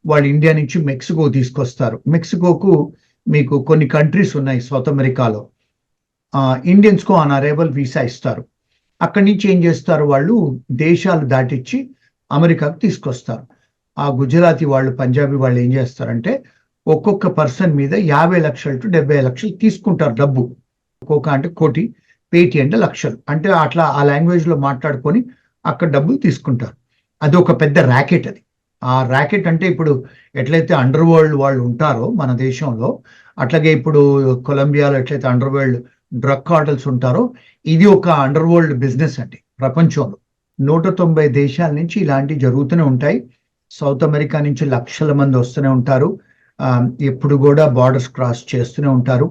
వాళ్ళు ఇండియా నుంచి మెక్సికో తీసుకొస్తారు. మెక్సికోకు మీకు కొన్ని కంట్రీస్ ఉన్నాయి సౌత్ అమెరికాలో. ఇండియన్స్కు ఆన్ అరైవల్ వీసా ఇస్తారు. అక్కడి నుంచి ఏం చేస్తారు, వాళ్ళు దేశాలు దాటిచ్చి అమెరికాకు తీసుకొస్తారు. ఆ గుజరాతీ వాళ్ళు, పంజాబీ వాళ్ళు ఏం చేస్తారంటే ఒక్కొక్క పర్సన్ మీద 50 లక్షలు టు 70 లక్షలు తీసుకుంటారు డబ్బు. ఒక్కొక్క అంటే కోటి, పేటి అంటే లక్షలు, అంటే అట్లా ఆ లాంగ్వేజ్ లో మాట్లాడుకొని అక్కడ డబ్బులు తీసుకుంటారు. అది ఒక పెద్ద ర్యాకెట్. అది ఆ ర్యాకెట్ అంటే ఇప్పుడు ఎట్లయితే అండర్ వరల్డ్ వాళ్ళు ఉంటారో మన దేశంలో, అట్లాగే ఇప్పుడు కొలంబియాలో ఎట్లయితే అండర్ వరల్డ్ డ్రగ్ కార్టల్స్ ఉంటారో, ఇది ఒక అండర్ వరల్డ్ బిజినెస్ అండి ప్రపంచంలో. 190 దేశాల నుంచి ఇలాంటివి జరుగుతూనే ఉంటాయి. సౌత్ అమెరికా నుంచి లక్షల మంది వస్తూనే ఉంటారు. ఎప్పుడు కూడా బార్డర్స్ క్రాస్ చేస్తూనే ఉంటారు.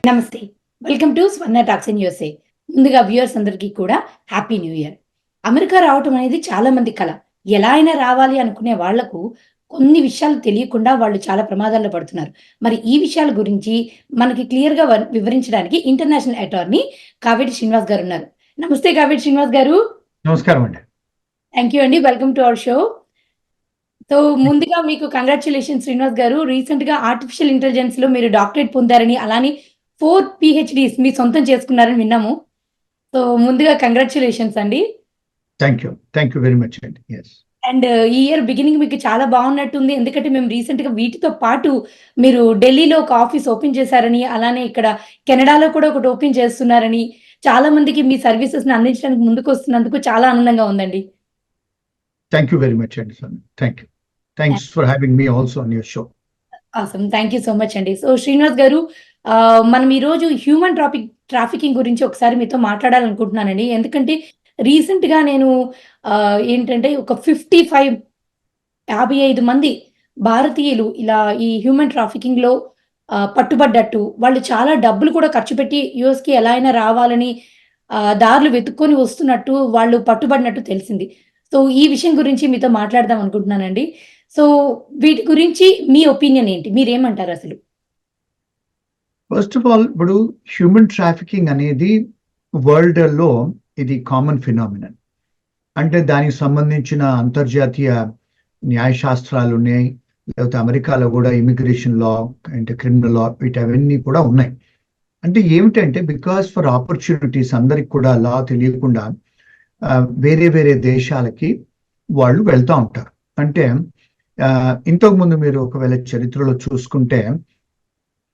నమస్తే, welcome to Swarna talks in USA. ముందుగా వ్యూయర్స్ అందరికీ కూడా హ్యాపీ న్యూ ఇయర్. అమెరికా రావటం అనేది చాలా మంది కల. ఎలా అయినా రావాలి అనుకునే వాళ్లకు కొన్ని విషయాలు తెలియకుండా వాళ్ళు చాలా ప్రమాదాల్లో పడుతున్నారు. మరి ఈ విషయాల గురించి మనకి క్లియర్ గా వివరించడానికి ఇంటర్నేషనల్ అటార్నీ కావేటి శ్రీనివాస్ గారు ఉన్నారు. నమస్తే కావేటి శ్రీనివాస్ గారు. నమస్కారం అండి. థ్యాంక్ యూ అండి, welcome to our show. So ముందుగా మీకు కంగ్రాచులేషన్ శ్రీనివాస్ గారు. రీసెంట్ గా ఆర్టిఫిషియల్ ఇంటెలిజెన్స్ లో మీరు డాక్టరేట్ పొందారని, అలానే 4 PhDs మీ సొంతం చేసుకున్నారని విన్నాము. సో ముందుగా కంగ్రాచులేషన్స్ అండి. థ్యాంక్ యూ వెరీ మచ్ అండి. అండ్ ఈ ఇయర్ బిగినింగ్ మీకు చాలా బాగున్నట్టుంది. ఎందుకంటే మేము రీసెంట్ గా వీటితో పాటు మీరు ఢిల్లీలో ఒక ఆఫీస్ ఓపెన్ చేశారని, అలానే ఇక్కడ కెనడాలో కూడా ఒకటి ఓపెన్ చేస్తున్నారని, చాలా మందికి మీ సర్వీసెస్ ని అందించడానికి ముందుకు వస్తున్నందుకు చాలా ఆనందంగా ఉందండి. థ్యాంక్ యూ వెరీ మచ్ అండి. Thanks for having me also on your show. Awesome, thank you so much అండి. సో శ్రీనివాస్ గారు, మనం ఈరోజు హ్యూమన్ ట్రాఫికింగ్ గురించి ఒకసారి మీతో మాట్లాడాలనుకుంటున్నానండి. ఎందుకంటే రీసెంట్ గా నేను ఏంటంటే ఒక 55 మంది భారతీయులు ఇలా ఈ హ్యూమన్ ట్రాఫికింగ్ లో పట్టుబడ్డట్టు, వాళ్ళు చాలా డబ్బులు కూడా ఖర్చు పెట్టి యుఎస్ కి ఎలా అయినా రావాలని దారులు వెతుక్కొని వస్తున్నట్టు వాళ్ళు పట్టుబడినట్టు తెలిసింది. సో ఈ విషయం గురించి మీతో మాట్లాడదాం అనుకుంటున్నానండి. సో వీటి గురించి మీ ఒపీనియన్ ఏంటి, మీరేమంటారు అసలు? ఫస్ట్ ఆఫ్ ఆల్, ఇప్పుడు హ్యూమన్ ట్రాఫికింగ్ అనేది వరల్డ్ లో ఇది కామన్ ఫినామినన్. అంటే దానికి సంబంధించిన అంతర్జాతీయ న్యాయశాస్త్రాలు ఉన్నాయి, లేకపోతే అమెరికాలో కూడా ఇమిగ్రేషన్ లా అంటే క్రిమినల్ లా, వీటవన్నీ కూడా ఉన్నాయి. అంటే ఏమిటంటే బికాస్ ఫర్ ఆపర్చునిటీస్, అందరికి కూడా లా తెలియకుండా వేరే వేరే దేశాలకి వాళ్ళు వెళ్తూ ఉంటారు. అంటే ఇంతకుముందు మీరు ఒకవేళ చరిత్రలో చూసుకుంటే,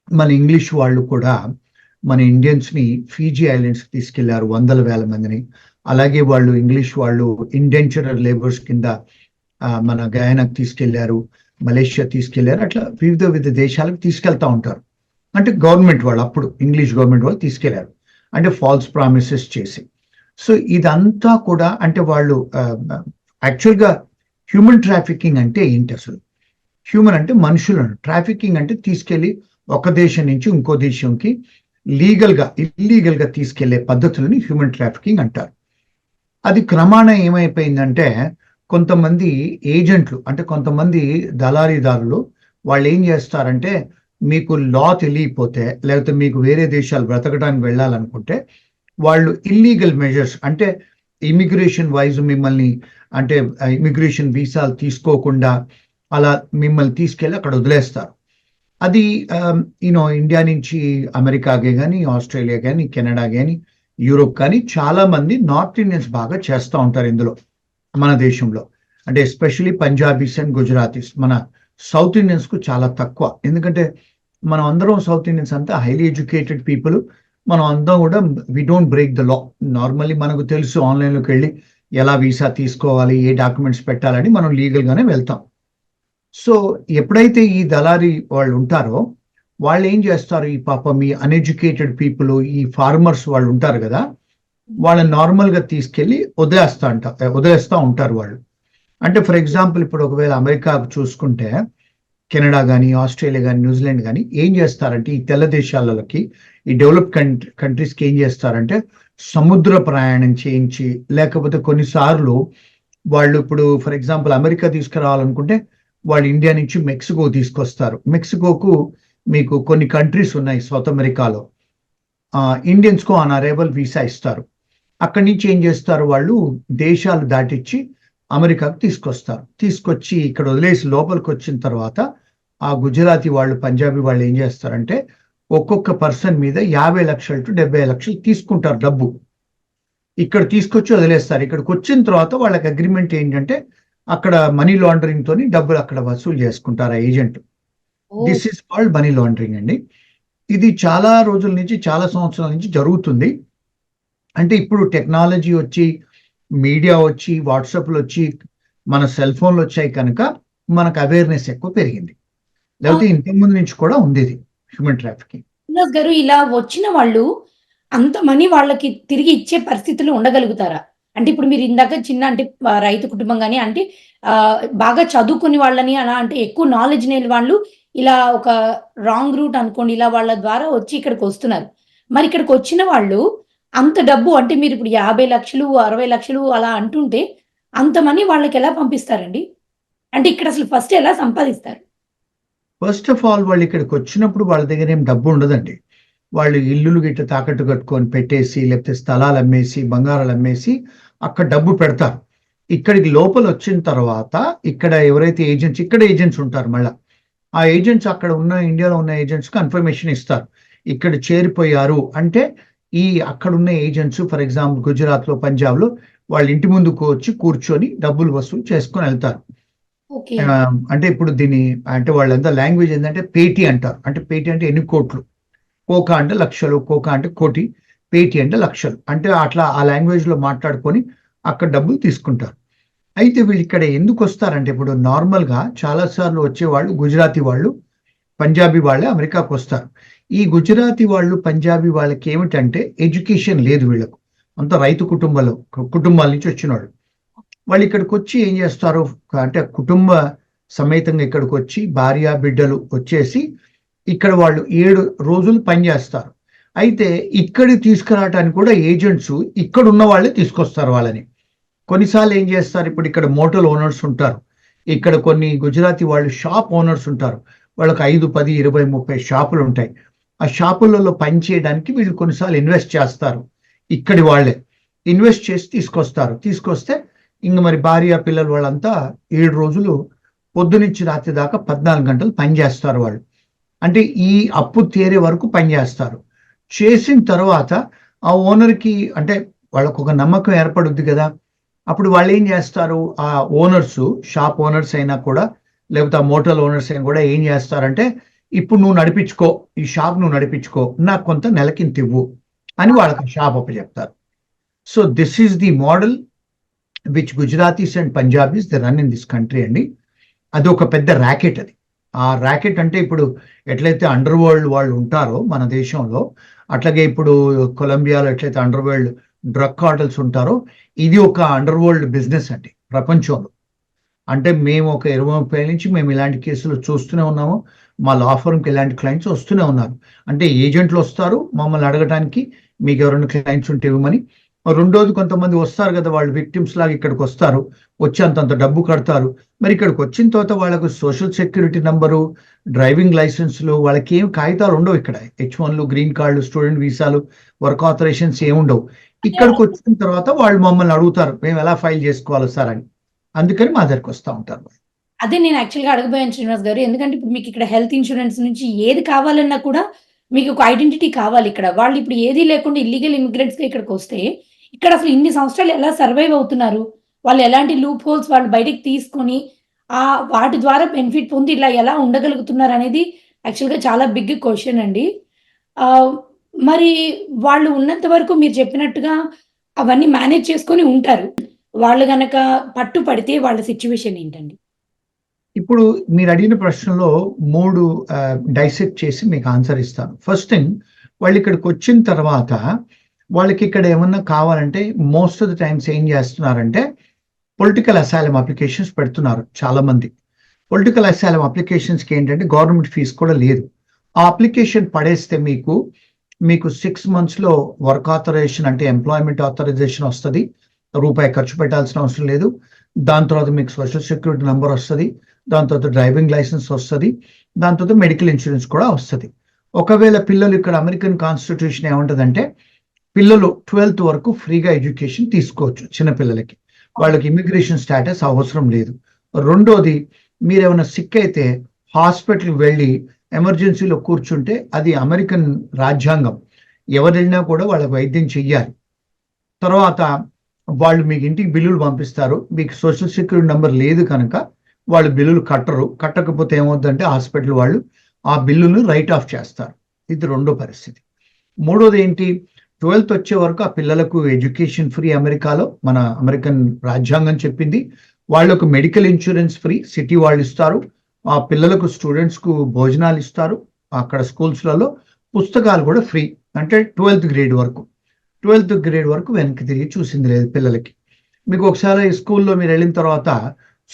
మన ఇంగ్లీష్ వాళ్ళు కూడా మన ఇండియన్స్ ని ఫీజీ ఐలాండ్స్ కి తీసుకెళ్లారు, 100,000 మందిని. అలాగే వాళ్ళు ఇంగ్లీష్ వాళ్ళు ఇండెంచర్ లేబర్స్ కింద మన గయానాకు తీసుకెళ్లారు, మలేషియా తీసుకెళ్లారు. అట్లా వివిధ దేశాలకు తీసుకెళ్తా ఉంటారు. అంటే గవర్నమెంట్ వాళ్ళు, అప్పుడు ఇంగ్లీష్ గవర్నమెంట్ వాళ్ళు తీసుకెళ్లారు, అంటే ఫాల్స్ ప్రామిసెస్ చేసి. సో ఇదంతా కూడా అంటే వాళ్ళు యాక్చువల్గా హ్యూమన్ ట్రాఫికింగ్ అంటే ఏంటి అసలు? హ్యూమన్ అంటే మనుషులను, ట్రాఫికింగ్ అంటే తీసుకెళ్లి ఒక దేశం నుంచి ఇంకో దేశంకి ఇల్లీగల్ గా తీసుకెళ్లే పద్ధతులని హ్యూమన్ ట్రాఫికింగ్ అంటారు. అది క్రమాన ఏమైపోయిందంటే, కొంతమంది ఏజెంట్లు, అంటే కొంతమంది దళారీదారులు, వాళ్ళు ఏం చేస్తారంటే, మీకు లా తెలియకపోతే, లేకపోతే మీకు వేరే దేశాలు బ్రతకడానికి వెళ్ళాలనుకుంటే, వాళ్ళు ఇల్లీగల్ మెజర్స్ అంటే ఇమిగ్రేషన్ వైజ్ మిమ్మల్ని, అంటే ఇమిగ్రేషన్ వీసాలు తీసుకోకుండా అలా మిమ్మల్ని తీసుకెళ్ళి అక్కడ వదిలేస్తారు. అది ఇండియా నుంచి అమెరికాకే కానీ, ఆస్ట్రేలియా కానీ, కెనడా కానీ, యూరోప్ కానీ చాలా మంది నార్త్ ఇండియన్స్ బాగా చేస్తూ ఉంటారు ఇందులో మన దేశంలో. అంటే ఎస్పెషలీ పంజాబీస్ అండ్ గుజరాతీస్. మన సౌత్ ఇండియన్స్ కు చాలా తక్కువ, ఎందుకంటే మనం అందరం సౌత్ ఇండియన్స్ అంతా హైలీ ఎడ్యుకేటెడ్ పీపుల్. మనం అందరం కూడా we don't break the law. Normally మనకు తెలుసు ఆన్లైన్లోకి వెళ్ళి ఎలా వీసా తీసుకోవాలి, ఏ డాక్యుమెంట్స్ పెట్టాలని మనం లీగల్ గానే వెళ్తాం. సో ఎప్పుడైతే ఈ దళారీ వాళ్ళు ఉంటారో, వాళ్ళు ఏం చేస్తారు, ఈ పాపం ఈ అన్ఎడ్యుకేటెడ్ పీపుల్, ఈ ఫార్మర్స్ వాళ్ళు ఉంటారు కదా, వాళ్ళని నార్మల్ గా తీసుకెళ్లి వదిలేస్తా ఉంటారు వాళ్ళు. అంటే ఫర్ ఎగ్జాంపుల్, ఇప్పుడు ఒకవేళ అమెరికా చూసుకుంటే, కెనడా కానీ, ఆస్ట్రేలియా కానీ, న్యూజిలాండ్ కానీ ఏం చేస్తారంటే, ఈ తెల్ల దేశాలకి, ఈ డెవలప్ కంట్రీస్కి ఏం చేస్తారంటే సముద్ర ప్రయాణం చేయించి, లేకపోతే కొన్నిసార్లు వాళ్ళు ఇప్పుడు ఫర్ ఎగ్జాంపుల్ అమెరికా తీసుకురావాలనుకుంటే వాళ్ళు ఇండియా నుంచి మెక్సికో తీసుకొస్తారు. మెక్సికోకు మీకు కొన్ని కంట్రీస్ ఉన్నాయి సౌత్ అమెరికాలో, ఇండియన్స్ కు ఆన్ అరైవల్ వీసా ఇస్తారు. అక్కడి నుంచి ఏం చేస్తారు, వాళ్ళు దేశాలు దాటిచ్చి అమెరికాకు తీసుకొస్తారు. తీసుకొచ్చి ఇక్కడ వదిలేసి లోపలికి వచ్చిన తర్వాత ఆ గుజరాతీ వాళ్ళు, పంజాబీ వాళ్ళు ఏం చేస్తారంటే ఒక్కొక్క పర్సన్ మీద 50 లక్షలు టు 70 లక్షలు తీసుకుంటారు డబ్బు. ఇక్కడ తీసుకొచ్చి వదిలేస్తారు. ఇక్కడికి వచ్చిన తర్వాత వాళ్ళకి అగ్రిమెంట్ ఏంటంటే అక్కడ మనీ లాండరింగ్ తోని డబ్బులు అక్కడ వసూలు చేసుకుంటారు ఆ agent. This is called money laundering అండి. ఇది చాలా రోజుల నుంచి, చాలా సంవత్సరాల నుంచి జరుగుతుంది. అంటే ఇప్పుడు టెక్నాలజీ వచ్చి, మీడియా వచ్చి, వాట్సాప్లు వచ్చి, మన సెల్ ఫోన్లు వచ్చాయి కనుక మనకు అవేర్నెస్ ఎక్కువ పెరిగింది. లేకపోతే ఇంతకుముందు నుంచి కూడా ఉంది ఇది హ్యూమన్ ట్రాఫికింగ్. శ్రీనివాస్ గారు, ఇలా వచ్చిన వాళ్ళు అంత మనీ వాళ్ళకి తిరిగి ఇచ్చే పరిస్థితులు ఉండగలుగుతారా? అంటే ఇప్పుడు మీరు ఇందాక చిన్న అంటే రైతు కుటుంబం గాని, అంటే బాగా చదువుకుని వాళ్ళని అలా, అంటే ఎక్కువ నాలెడ్జ్ లేని వాళ్ళు ఇలా ఒక రాంగ్ రూట్ అనుకోండి, ఇలా వాళ్ళ ద్వారా వచ్చి ఇక్కడికి వస్తున్నారు. మరి ఇక్కడికి వచ్చిన వాళ్ళు అంత డబ్బు, అంటే మీరు ఇప్పుడు 50 లక్షలు 60 లక్షలు అలా అంటుంటే అంత మనీ వాళ్ళకి ఎలా పంపిస్తారండి? అంటే ఇక్కడ అసలు ఫస్ట్ ఎలా సంపాదిస్తారు? ఫస్ట్ ఆఫ్ ఆల్ వాళ్ళు ఇక్కడికి వచ్చినప్పుడు వాళ్ళ దగ్గర ఏం డబ్బు ఉండదండి. వాళ్ళు ఇల్లులు గిట్ట తాకట్టు కట్టుకొని పెట్టేసి, లేకపోతే స్థలాలు అమ్మేసి, బంగారాలు అమ్మేసి అక్కడ డబ్బు పెడతారు. ఇక్కడికి లోపల వచ్చిన తర్వాత ఇక్కడ ఎవరైతే ఏజెంట్స్, ఇక్కడ ఏజెంట్స్ ఉంటారు, మళ్ళా ఆ ఏజెంట్స్ అక్కడ ఉన్న ఇండియాలో ఉన్న ఏజెంట్స్ కన్ఫర్మేషన్ ఇస్తారు. ఇక్కడ చేరిపోయారు అంటే ఈ అక్కడ ఉన్న ఏజెంట్స్, ఫర్ ఎగ్జాంపుల్ గుజరాత్ లో, పంజాబ్ లో, వాళ్ళ ఇంటి ముందుకు వచ్చి కూర్చొని డబ్బులు వసూలు చేసుకొని వెళ్తారు. అంటే ఇప్పుడు దీన్ని అంటే వాళ్ళంతా లాంగ్వేజ్ ఏంటంటే పేటీ అంటారు. అంటే పేటీ అంటే ఎన్ని కోట్లు, కోకా అంటే లక్షలు, కోకా అంటే కోటి, పేటీ అంటే లక్షలు. అంటే అట్లా ఆ లాంగ్వేజ్ లో మాట్లాడుకొని అక్కడ డబ్బులు తీసుకుంటారు. అయితే వీళ్ళు ఇక్కడ ఎందుకు వస్తారంటే, ఇప్పుడు నార్మల్ గా చాలా సార్లు వచ్చేవాళ్ళు గుజరాతీ వాళ్ళు, పంజాబీ వాళ్ళే అమెరికాకు వస్తారు. ఈ గుజరాతీ వాళ్ళు, పంజాబీ వాళ్ళకి ఏమిటంటే ఎడ్యుకేషన్ లేదు వీళ్ళకు. అంత రైతు కుటుంబాల నుంచి వచ్చిన వాళ్ళు ఇక్కడికి వచ్చి ఏం చేస్తారు అంటే కుటుంబ సమేతంగా ఇక్కడికి వచ్చి భార్య బిడ్డలు వచ్చేసి ఇక్కడ వాళ్ళు 7 రోజులు పనిచేస్తారు. అయితే ఇక్కడికి తీసుకురావడానికి కూడా ఏజెంట్స్ ఇక్కడ ఉన్న వాళ్ళే తీసుకొస్తారు వాళ్ళని. కొన్నిసార్లు ఏం చేస్తారు, ఇప్పుడు ఇక్కడ మోటల్ ఓనర్స్ ఉంటారు, ఇక్కడ కొన్ని గుజరాతీ వాళ్ళు షాప్ ఓనర్స్ ఉంటారు, వాళ్ళకి 5, 10, 20, 30 షాపులు ఉంటాయి. ఆ షాపులలో పని చేయడానికి వీళ్ళు కొన్నిసార్లు ఇన్వెస్ట్ చేస్తారు. ఇక్కడి వాళ్ళే ఇన్వెస్ట్ చేసి తీసుకొస్తారు. తీసుకొస్తే ఇంక మరి భార్య పిల్లలు వాళ్ళంతా 7 రోజులు పొద్దునుంచి రాత్రి దాకా 14 గంటలు పని చేస్తారు వాళ్ళు. అంటే ఈ అప్పు తీరే వరకు పని చేస్తారు. చేసిన తర్వాత ఆ ఓనర్కి అంటే వాళ్ళకు ఒక నమ్మకం ఏర్పడుద్ది కదా. అప్పుడు వాళ్ళు ఏం చేస్తారు, ఆ ఓనర్స్, షాప్ ఓనర్స్ అయినా కూడా, లేకపోతే ఆ మోటల్ ఓనర్స్ అయినా కూడా ఏం చేస్తారంటే, ఇప్పుడు నువ్వు నడిపించుకో, ఈ షాప్ నువ్వు నడిపించుకో, నాకు కొంత నెలకింత ఇవ్వు అని వాళ్ళకి షాప్ అప్పచెప్తారు. So this is the model which Gujaratis and Punjabis they run in this country అండి. అది ఒక పెద్ద ర్యాకెట్. అది ఆ ర్యాకెట్ అంటే ఇప్పుడు ఎట్లయితే అండర్ వరల్డ్ వాళ్ళు ఉంటారో మన దేశంలో, అట్లాగే ఇప్పుడు కొలంబియాలో ఎట్లయితే అండర్ వరల్డ్ డ్రగ్ కార్టల్స్ ఉంటారో, ఇది ఒక అండర్ వరల్డ్ బిజినెస్ అండి ప్రపంచంలో. అంటే మేము ఒక 20-30 ఏళ్ళ నుంచి మేము ఇలాంటి కేసులు చూస్తూనే ఉన్నాము. మా లా ఫర్మ్కి ఇలాంటి క్లయింట్స్ వస్తూనే ఉన్నారు. అంటే ఏజెంట్లు వస్తారు మమ్మల్ని అడగటానికి, మీకు ఎవరైనా క్లయింట్స్ ఉంటే ఇవ్వమని. రెండోది కొంతమంది వస్తారు కదా, వాళ్ళు విక్టిమ్స్ లాగా ఇక్కడికి వస్తారు, వచ్చి అంతంత డబ్బు కడతారు. మరి ఇక్కడికి వచ్చిన తర్వాత వాళ్ళకు సోషల్ సెక్యూరిటీ నంబరు, డ్రైవింగ్ లైసెన్స్లు, వాళ్ళకి ఏం కాగితాలు ఉండవు. ఇక్కడ H1లు, గ్రీన్ కార్డులు, స్టూడెంట్ వీసాలు, వర్క్ ఆథరైజేషన్స్ ఏముండవు. ఇక్కడికి వచ్చిన తర్వాత వాళ్ళు మమ్మల్ని అడుగుతారు, మేము ఎలా ఫైల్ చేసుకోవాలి సార్ అని. అందుకని మా దగ్గరికి వస్తూ ఉంటారు. అదే నేను యాక్చువల్‌గా అడగబోయాను శ్రీనివాస్ గారు. ఎందుకంటే ఇప్పుడు మీకు ఇక్కడ హెల్త్ ఇన్స్యూరెన్స్ నుంచి ఏది కావాలన్నా కూడా మీకు ఒక ఐడెంటిటీ కావాలి ఇక్కడ. వాళ్ళు ఇప్పుడు ఏదీ లేకుండా ఇల్లీగల్ ఇమిగ్రెంట్స్‌గా ఇక్కడికొస్తే, ఇక్కడ అసలు ఇన్ని సంవత్సరాలు ఎలా సర్వైవ్ అవుతున్నారు? వాళ్ళు ఎలాంటి లూప్ హోల్స్ వాళ్ళు బయటికి తీసుకొని వాటి ద్వారా బెనిఫిట్ పొంది ఇలా ఎలా ఉండగలుగుతున్నారు అనేది యాక్చువల్‌గా చాలా బిగ్ క్వెషన్ అండి. ఆహ్, మరి వాళ్ళు ఉన్నంత వరకు మీరు చెప్పినట్టుగా అవన్నీ మేనేజ్ చేసుకొని ఉంటారు. వాళ్ళు గనక పట్టుపడితే వాళ్ళ సిట్యుయేషన్ ఏంటండి? ఇప్పుడు మీరు అడిగిన ప్రశ్నలో 3 డైసెక్ట్ చేసి మీకు ఆన్సర్ ఇస్తాను. ఫస్ట్ థింగ్, వాళ్ళు ఇక్కడికి వచ్చిన తర్వాత వాళ్ళకి ఇక్కడ ఏమన్నా కావాలంటే మోస్ట్ ఆఫ్ ద టైమ్స్ ఏం చేస్తున్నారంటే పొలిటికల్ అసైలం అప్లికేషన్స్ పెడుతున్నారు చాలా మంది. పొలిటికల్ అసైలం అప్లికేషన్స్కి ఏంటంటే గవర్నమెంట్ ఫీజు కూడా లేదు. ఆ అప్లికేషన్ పడేస్తే మీకు 6 monthsలో వర్క్ ఆథరైజేషన్ అంటే ఎంప్లాయ్మెంట్ ఆథరైజేషన్ వస్తుంది. రూపాయి ఖర్చు పెట్టాల్సిన అవసరం లేదు. దాని తర్వాత మీకు సోషల్ సెక్యూరిటీ నెంబర్ వస్తుంది, దాని తర్వాత డ్రైవింగ్ లైసెన్స్ వస్తుంది, దాని తర్వాత మెడికల్ ఇన్సూరెన్స్ కూడా వస్తుంది. ఒకవేళ పిల్లలు ఇక్కడ అమెరికన్ కాన్స్టిట్యూషన్ ఏముంటుందంటే పిల్లలు 12th వరకు ఫ్రీగా ఎడ్యుకేషన్ తీసుకోవచ్చు చిన్నపిల్లలకి. వాళ్ళకి ఇమిగ్రేషన్ స్టేటస్ అవసరం లేదు. రెండోది, మీరేమైనా సిక్ అయితే హాస్పిటల్కి వెళ్ళి ఎమర్జెన్సీలో కూర్చుంటే అది అమెరికన్ రాజ్యాంగం, ఎవరు వెళ్ళినా కూడా వాళ్ళకి వైద్యం చెయ్యాలి. తర్వాత వాళ్ళు మీకు ఇంటికి బిల్లులు పంపిస్తారు. మీకు సోషల్ సెక్యూరిటీ నెంబర్ లేదు కనుక వాళ్ళు బిల్లులు కట్టరు. కట్టకపోతే ఏమవుతుందంటే హాస్పిటల్ వాళ్ళు ఆ బిల్లులు రైట్ ఆఫ్ చేస్తారు. ఇది రెండో పరిస్థితి. మూడోది ఏంటి, 12th వచ్చే వరకు ఆ పిల్లలకు ఎడ్యుకేషన్ ఫ్రీ. అమెరికాలో మన అమెరికన్ రాజ్యాంగం చెప్పింది. వాళ్ళకు మెడికల్ ఇన్సూరెన్స్ ఫ్రీ, సిటీ వాళ్ళు ఇస్తారు. ఆ పిల్లలకు స్టూడెంట్స్కు భోజనాలు ఇస్తారు. అక్కడ స్కూల్స్లలో పుస్తకాలు కూడా ఫ్రీ. అంటే 12th గ్రేడ్ వరకు. 12th గ్రేడ్ వరకు వెనక్కి తిరిగి చూసింది లేదు పిల్లలకి. మీకు ఒకసారి స్కూల్లో మీరు వెళ్ళిన తర్వాత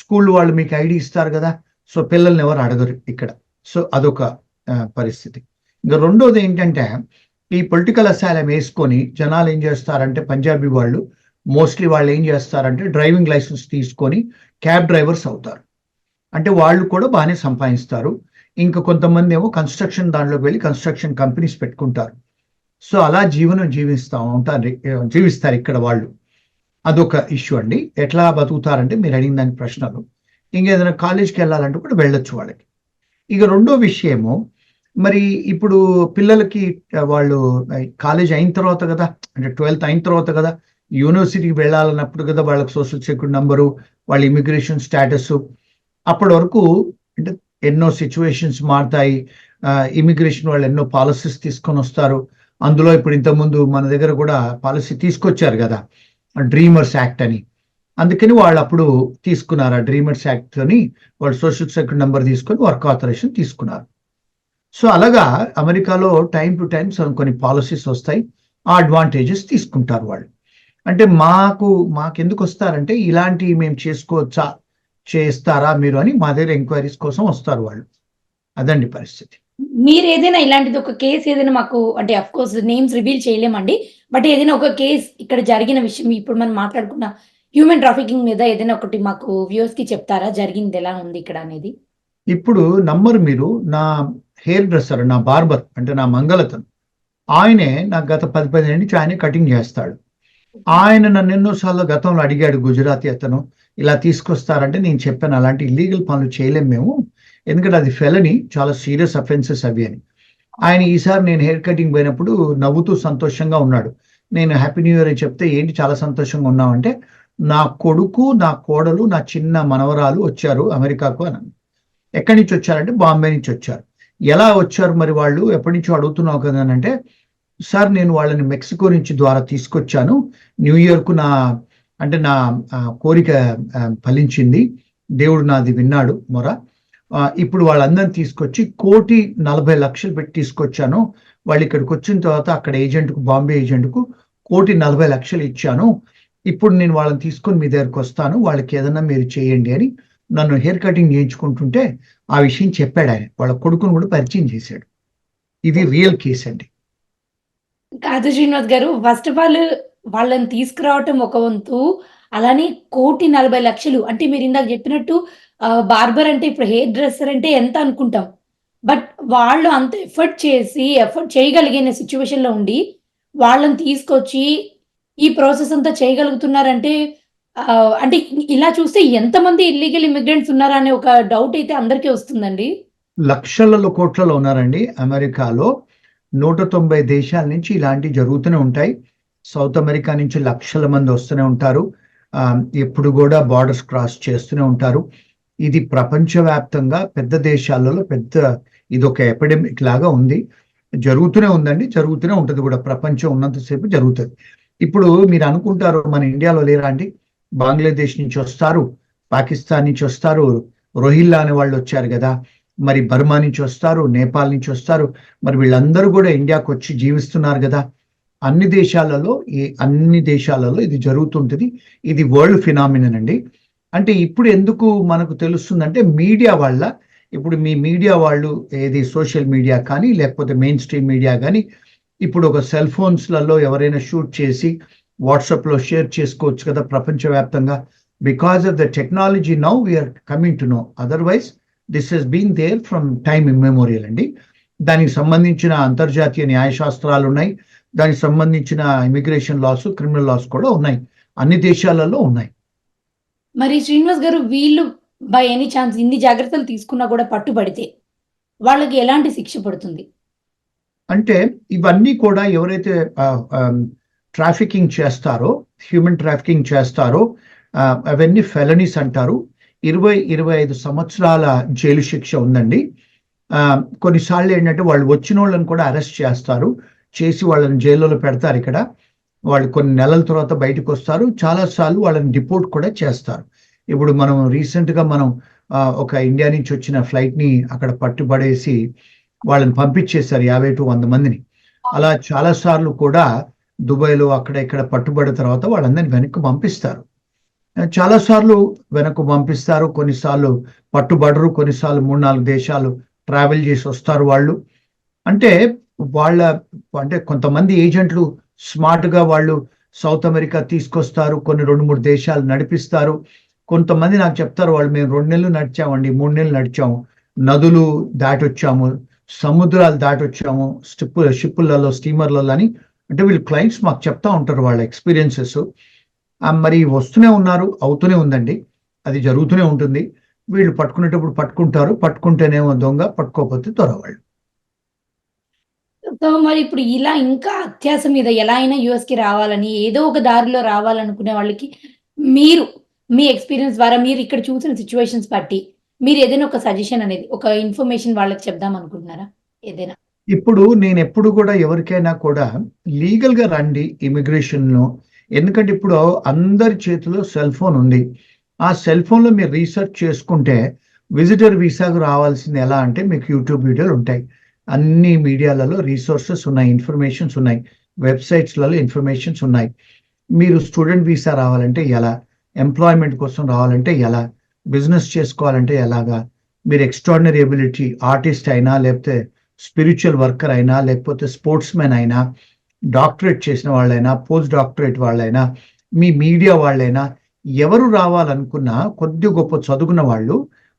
స్కూల్ వాళ్ళు మీకు ఐడి ఇస్తారు కదా, సో పిల్లల్ని ఎవరు అడగరు ఇక్కడ. సో అదొక పరిస్థితి. ఇంకా రెండోది ఏంటంటే, ఈ పొలిటికల్ అసైలం వేసుకొని జనాలు ఏం చేస్తారంటే, పంజాబీ వాళ్ళు మోస్ట్లీ వాళ్ళు ఏం చేస్తారంటే డ్రైవింగ్ లైసెన్స్ తీసుకొని క్యాబ్ డ్రైవర్స్ అవుతారు. అంటే వాళ్ళు కూడా బాగానే సంపాదిస్తారు. ఇంకా కొంతమంది ఏమో కన్స్ట్రక్షన్ దాంట్లోకి వెళ్ళి కన్స్ట్రక్షన్ కంపెనీస్ పెట్టుకుంటారు. సో అలా జీవనం జీవిస్తారు ఇక్కడ వాళ్ళు. అదొక ఇష్యూ అండి. ఎట్లా బతుకుతారంటే మీరు అడిగిన దాని ప్రశ్నలు. ఇంకేదైనా కాలేజ్కి వెళ్ళాలంటే కూడా వెళ్ళొచ్చు వాళ్ళకి. ఇక రెండో విషయము, మరి ఇప్పుడు పిల్లలకి వాళ్ళు కాలేజ్ అయిన తర్వాత కదా, అంటే 12th అయిన తర్వాత కదా యూనివర్సిటీకి వెళ్ళాలన్నప్పుడు కదా వాళ్ళకి సోషల్ సెక్యూరిటీ నంబరు, వాళ్ళ ఇమిగ్రేషన్ స్టేటస్. అప్పటి వరకు అంటే ఎన్నో సిచ్యువేషన్స్ మారుతాయి. ఇమిగ్రేషన్ వాళ్ళు ఎన్నో పాలసీస్ తీసుకొని వస్తారు. అందులో ఇప్పుడు ఇంతకుముందు మన దగ్గర కూడా పాలసీ తీసుకొచ్చారు కదా, డ్రీమర్స్ యాక్ట్ అని. అందుకని వాళ్ళు అప్పుడు తీసుకున్నారు. ఆ డ్రీమర్స్ యాక్ట్ అని వాళ్ళు సోషల్ సెక్యూరిటీ నెంబర్ తీసుకొని వర్క్ ఆథరైజేషన్ తీసుకున్నారు. సో అలాగా అమెరికాలో టైం టు టైం కొన్ని పాలసీస్ వస్తాయి, ఆ అడ్వాంటేజెస్ తీసుకుంటారు వాళ్ళు. అంటే మాకెందుకు వస్తారంటే ఇలాంటివి మేము చేసుకోవచ్చా, చేస్తారా మీరు అని మా దగ్గర ఎంక్వైరీస్ కోసం వస్తారు వాళ్ళు. అదండి పరిస్థితి. మీరు ఏదైనా ఇలాంటిది ఒక కేసు ఏదైనా మాకు, అంటే అఫ్ కోర్స్ నేమ్స్ రివీల్ చేయలేమండి, బట్ ఏదైనా ఒక కేసు ఇక్కడ జరిగిన విషయం, ఇప్పుడు మనం మాట్లాడుకున్న హ్యూమన్ ట్రాఫికింగ్ మీద ఏదైనా ఒకటి మాకు వ్యూవర్స్ కి చెప్తారా, జరిగింది ఎలా ఉంది ఇక్కడ అనేది? ఇప్పుడు నంబర్ మీరు, నా హెయిర్ డ్రెస్సర్, నా బార్బర్ అంటే నా మంగళతను, ఆయనే నాకు గత 10-15 నుంచి ఆయనే కటింగ్ చేస్తాడు. ఆయన నన్ను ఎన్నోసార్లు గతంలో అడిగాడు, గుజరాతీ అతను, ఇలా తీసుకొస్తారంటే నేను చెప్పాను అలాంటి ఇల్లీగల్ పనులు చేయలేము మేము, ఎందుకంటే అది ఫెలని, చాలా సీరియస్ అఫెన్సెస్ అవి అని. ఆయన ఈసారి నేను హెయిర్ కటింగ్ పోయినప్పుడు నవ్వుతూ సంతోషంగా ఉన్నాడు. నేను హ్యాపీ న్యూ ఇయర్ అని చెప్తే, ఏంటి చాలా సంతోషంగా ఉన్నామంటే, నా కొడుకు, నా కోడలు, నా చిన్న మనవరాలు వచ్చారు అమెరికాకు అని. ఎక్కడి నుంచి వచ్చారంటే బాంబే నుంచి వచ్చారు. ఎలా వచ్చారు మరి వాళ్ళు, ఎప్పటి నుంచో అడుగుతున్నావు కదా అని అంటే, సార్ నేను వాళ్ళని మెక్సికో నుంచి ద్వారా తీసుకొచ్చాను, న్యూ ఇయర్కు నా కోరిక ఫలించింది, దేవుడు నాది విన్నాడు మొర. ఇప్పుడు వాళ్ళందరినీ తీసుకొచ్చి 1,40,00,000 పెట్టి తీసుకొచ్చాను. వాళ్ళు ఇక్కడికి వచ్చిన తర్వాత అక్కడ ఏజెంట్కు, బాంబే ఏజెంట్కు 1,40,00,000 ఇచ్చాను. ఇప్పుడు నేను వాళ్ళని తీసుకొని మీ దగ్గరకు వస్తాను, వాళ్ళకి ఏదన్నా మీరు చేయండి అని నన్ను హెయిర్ కటింగ్ చేయించుకుంటుంటే ఆ విషయం చెప్పాడు ఆయన. వాళ్ళ కొడుకును కూడా పరిచయం చేశాడు. ఇది రియల్ కేస్ అండి. కాదు శ్రీనివాస్ గారు, ఫస్ట్ ఆఫ్ ఆల్ వాళ్ళని తీసుకురావటం ఒక వంతు, అలానే 1,40,00,000 అంటే మీరు ఇందాక చెప్పినట్టు బార్బర్ అంటే ఇప్పుడు హెయిర్ డ్రెస్సర్ అంటే ఎంత అనుకుంటాం, బట్ వాళ్ళు అంత ఎఫర్ట్ చేయగలిగిన సిచ్యువేషన్‌లో ఉండి వాళ్ళని తీసుకొచ్చి ఈ ప్రాసెస్ అంతా చేయగలుగుతున్నారంటే, అంటే ఇలా చూస్తే ఎంతమంది ఇల్లీగల్ ఇమిగ్రెంట్స్ ఉన్నారా అనే ఒక డౌట్ అయితే అందరికీ వస్తుందండి. లక్షలలో కోట్లలో ఉన్నారండి. అమెరికాలో 190 దేశాల నుంచి ఇలాంటివి జరుగుతూనే ఉంటాయి. సౌత్ అమెరికా నుంచి లక్షల మంది వస్తూనే ఉంటారు. ఎప్పుడు కూడా బార్డర్స్ క్రాస్ చేస్తూనే ఉంటారు. ఇది ప్రపంచవ్యాప్తంగా పెద్ద దేశాలలో ఇదొక ఎపిడమిక్ లాగా ఉంది. జరుగుతూనే ఉందండి, జరుగుతూనే ఉంటుంది కూడా. ప్రపంచం ఉన్నంతసేపు జరుగుతుంది. ఇప్పుడు మీరు అనుకుంటారు మన ఇండియాలో లేరా అండి, బంగ్లాదేశ్ నుంచి వస్తారు, పాకిస్తాన్ నుంచి వస్తారు, రోహిల్లా అనే వాళ్ళు వచ్చారు కదా, మరి బర్మా నుంచి వస్తారు, నేపాల్ నుంచి వస్తారు, మరి వీళ్ళందరూ కూడా ఇండియాకు వచ్చి జీవిస్తున్నారు కదా. అన్ని దేశాలలో ఇది జరుగుతుంటుంది. ఇది వరల్డ్ ఫినామినన్ అండి. అంటే ఇప్పుడు ఎందుకు మనకు తెలుస్తుందంటే మీడియా వల్ల. ఇప్పుడు మీ మీడియా వాళ్ళు, ఏది సోషల్ మీడియా కానీ లేకపోతే మెయిన్ స్ట్రీమ్ మీడియా కానీ, ఇప్పుడు ఒక సెల్ ఫోన్స్లలో ఎవరైనా షూట్ చేసి వాట్సాప్లో షేర్ చేసుకోవచ్చు కదా ప్రపంచవ్యాప్తంగా. Because of the technology now we are coming to know. Otherwise this has been there from time immemorial అండి. దానికి సంబంధించిన అంతర్జాతీయ న్యాయశాస్త్రాలు ఉన్నాయి, దానికి సంబంధించిన ఇమిగ్రేషన్ లాస్, క్రిమినల్ లాస్ కూడా ఉన్నాయి, అన్ని దేశాలలో ఉన్నాయి. మరి శ్రీనివాస్ గారు, వీళ్ళు బై ఎనీ ఛాన్స్ ఇన్ని జాగ్రత్తలు తీసుకున్నా కూడా పట్టుబడితే వాళ్ళకి ఎలాంటి శిక్ష పడుతుంది? అంటే ఇవన్నీ కూడా ఎవరైతే ట్రాఫికింగ్ చేస్తారో, హ్యూమన్ ట్రాఫికింగ్ చేస్తారో, అవన్నీ ఫెలనీస్ అంటారు. 20-25 సంవత్సరాల జైలు శిక్ష ఉందండి. కొన్నిసార్లు ఏంటంటే వాళ్ళు వచ్చిన వాళ్ళని కూడా అరెస్ట్ చేస్తారు, చేసి వాళ్ళని జైల్లో పెడతారు. ఇక్కడ వాళ్ళు కొన్ని నెలల తర్వాత బయటకు వస్తారు. చాలాసార్లు వాళ్ళని డిపోర్ట్ కూడా చేస్తారు. ఇప్పుడు మనం రీసెంట్గా ఒక ఇండియా నుంచి వచ్చిన ఫ్లైట్ని అక్కడ పట్టుబడేసి వాళ్ళని పంపించేశారు, 50-100 మందిని. అలా చాలాసార్లు కూడా దుబాయ్లో అక్కడ ఇక్కడ పట్టుబడిన తర్వాత వాళ్ళందరినీ వెనక్కి పంపిస్తారు. చాలాసార్లు వెనక్కు పంపిస్తారు, కొన్నిసార్లు పట్టుబడరు, కొన్నిసార్లు 3-4 దేశాలు ట్రావెల్ చేసి వస్తారు వాళ్ళు. అంటే కొంతమంది ఏజెంట్లు స్మార్ట్గా వాళ్ళు సౌత్ అమెరికా తీసుకొస్తారు, కొన్ని 2-3 దేశాలు నడిపిస్తారు. కొంతమంది నాకు చెప్తారు, వాళ్ళు మేము 2 నెలలు నడిచామండి, 3 నెలలు నడిచాము, నదులు దాటొచ్చాము, సముద్రాలు దాటొచ్చాము, షిప్పులలో, స్టీమర్లలో అని. అంటే వీళ్ళు క్లయింట్స్ మాకు చెప్తా ఉంటారు వాళ్ళ ఎక్స్పీరియన్సెస్. మరి వస్తూనే ఉన్నారు, అవుతూనే ఉందండి, అది జరుగుతూనే ఉంటుంది. వీళ్ళు పట్టుకునేటప్పుడు పట్టుకుంటారు, పట్టుకుంటేనేమో దొంగ, పట్టుకోకపోతే దొరవాళ్ళు. సో మరి ఇప్పుడు ఇలా ఇంకా అత్యాస మీద ఎలా అయినా యూఎస్‌కి రావాలని, ఏదో ఒక దారిలో రావాలనుకునే వాళ్ళకి మీరు మీ ఎక్స్‌పీరియన్స్ ద్వారా మీరు ఇక్కడ చూసిన సిట్యుయేషన్స్ బట్టి మీరు ఏదైనా ఒక సజెషన్ అనేది, ఒక ఇన్ఫర్మేషన్ వాళ్ళకి చెప్దాం అనుకుంటున్నారా ఏదైనా? ఇప్పుడు నేను ఎప్పుడు కూడా ఎవరికైనా కూడా లీగల్గా రండి ఇమిగ్రేషన్లో. ఎందుకంటే ఇప్పుడు అందరి చేతిలో సెల్ ఫోన్ ఉంది. ఆ సెల్ ఫోన్లో మీరు రీసెర్చ్ చేసుకుంటే విజిటర్ వీసాకు రావాల్సింది ఎలా అంటే మీకు యూట్యూబ్ వీడియోలు ఉంటాయి, అన్ని మీడియాలలో రీసోర్సెస్ ఉన్నాయి, ఇన్ఫర్మేషన్స్ ఉన్నాయి, వెబ్సైట్స్లలో ఇన్ఫర్మేషన్స్ ఉన్నాయి. మీరు స్టూడెంట్ వీసా రావాలంటే ఎలా, ఎంప్లాయ్మెంట్ కోసం రావాలంటే ఎలా, బిజినెస్ చేసుకోవాలంటే ఎలాగా, మీరు ఎక్స్ట్రాడినరీ ఎబిలిటీ ఆర్టిస్ట్ అయినా, లేకపోతే స్పిరిచువల్ వర్కర్ అయినా, లేకపోతే స్పోర్ట్స్ మెన్ అయినా, డాక్టరేట్ చేసిన వాళ్ళైనా, పోస్ట్ డాక్టరేట్ వాళ్ళైనా, మీ మీడియా వాళ్ళైనా, ఎవరు రావాలనుకున్నా కొద్ది గొప్ప చదువుకున్న వాళ్ళు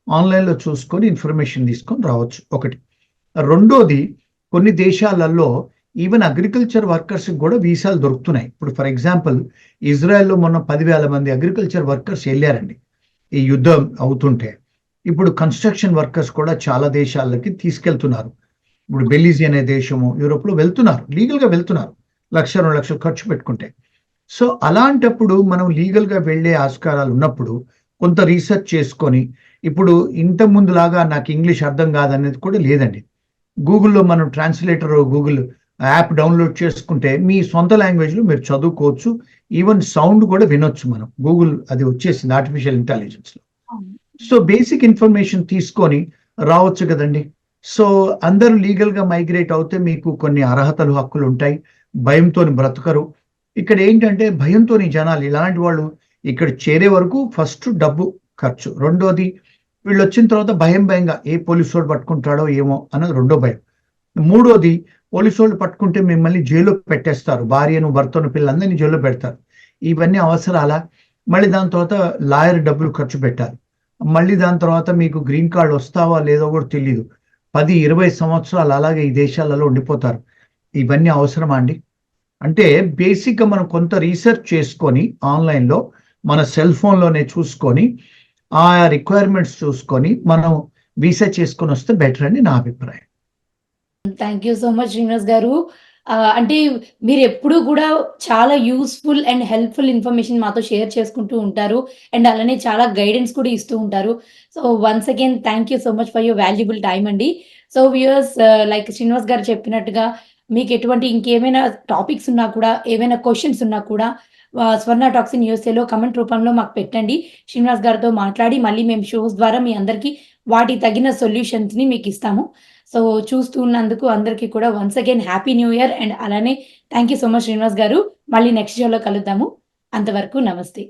ఆన్లైన్లో చూసుకొని ఇన్ఫర్మేషన్ తీసుకొని రావచ్చు, ఒకటి. రెండోది, కొన్ని దేశాలలో ఈవెన్ అగ్రికల్చర్ వర్కర్స్ కూడా వీసాలు దొరుకుతున్నాయి. ఇప్పుడు ఫర్ ఎగ్జాంపుల్ ఇజ్రాయెల్లో మొన్న 10,000 మంది అగ్రికల్చర్ వర్కర్స్ వెళ్ళారండి ఈ యుద్ధం అవుతుంటే. ఇప్పుడు కన్స్ట్రక్షన్ వర్కర్స్ కూడా చాలా దేశాలకి తీసుకెళ్తున్నారు. ఇప్పుడు బెలీజ్ అనే దేశము, యూరోప్లో వెళ్తున్నారు, లీగల్గా వెళ్తున్నారు, 1-2 లక్షలు ఖర్చు పెట్టుకుంటే. సో అలాంటప్పుడు మనం లీగల్గా వెళ్ళే ఆస్కారాలు ఉన్నప్పుడు కొంత రీసెర్చ్ చేసుకొని, ఇప్పుడు ఇంత ముందులాగా నాకు ఇంగ్లీష్ అర్థం కాదనేది కూడా లేదండి. గూగుల్లో మనం ట్రాన్స్లేటర్ గూగుల్ యాప్ డౌన్లోడ్ చేసుకుంటే మీ సొంత లాంగ్వేజ్లో మీరు చదువుకోవచ్చు, ఈవెన్ సౌండ్ కూడా వినొచ్చు. మనం గూగుల్ అది వచ్చేసింది ఆర్టిఫిషియల్ ఇంటెలిజెన్స్లో. సో బేసిక్ ఇన్ఫర్మేషన్ తీసుకొని రావచ్చు కదండి. సో అందరూ లీగల్గా మైగ్రేట్ అవుతే మీకు కొన్ని అర్హతలు, హక్కులు ఉంటాయి, భయంతో బ్రతకరు. ఇక్కడ ఏంటంటే భయంతో జనాలు ఇలాంటి వాళ్ళు ఇక్కడ చేరే వరకు ఫస్ట్ డబ్బు ఖర్చు, రెండోది వీళ్ళు వచ్చిన తర్వాత భయంగా ఏ పోలీసు వాడు పట్టుకుంటాడో ఏమో అన్నది రెండో భయం, మూడోది పోలీసు వాళ్ళు పట్టుకుంటే మిమ్మల్ని జైల్లో పెట్టేస్తారు, భార్యను, భర్తను, పిల్లలందరినీ జైల్లో పెడతారు. ఇవన్నీ అవసరాలా? మళ్ళీ దాని తర్వాత లాయర్ డబ్బులు ఖర్చు పెట్టాలి, మళ్ళీ దాని తర్వాత మీకు గ్రీన్ కార్డ్ వస్తావా లేదో కూడా తెలియదు, 10-20 సంవత్సరాలు అలాగే ఈ దేశాలలో ఉండిపోతారు. ఇవన్నీ అవసరమా అండి? అంటే బేసిక్గా మనం కొంత రీసెర్చ్ చేసుకొని ఆన్లైన్లో మన సెల్ ఫోన్లోనే చూసుకొని ఆ రిక్వైర్మెంట్స్ చూసుకొని మనం వీసా చేసుకొని వస్తే బెటర్ అని నా అభిప్రాయం. Thank you so much Srinivas గారు. అంటే మీరు ఎప్పుడూ కూడా చాలా యూస్‌ఫుల్ అండ్ హెల్ప్‌ఫుల్ ఇన్ఫర్మేషన్ మాతో షేర్ చేసుకుంటూ ఉంటారు. అండ్ అలానే చాలా గైడెన్స్ కూడా ఇస్తూ ఉంటారు. So once again thank you so much for your valuable time అండి. సో వ్యూయర్స్, లైక్ శ్రీనివాస్ గారు చెప్పినట్టుగా మీకు ఎటువంటి ఇంకేమైనా టాపిక్స్ ఉన్నా కూడా, ఏవైనా క్వెషన్స్ ఉన్నా కూడా స్వర్ణ టాక్స్ ఇన్ యూఎస్ఏలో కమెంట్ రూపంలో మాకు పెట్టండి. శ్రీనివాస్ గారితో మాట్లాడి మళ్ళీ మేము షోస్ ద్వారా మీ అందరికీ వాటికి తగిన సొల్యూషన్స్‌ని మీకు ఇస్తాము. సో చూస్తూ ఉన్నందుకు అందరికీ కూడా once again happy new year. And అలానే thank you so much Srinivas గారు. మళ్ళీ నెక్స్ట్ షోలో కలుద్దాము. అంతవరకు నమస్తే.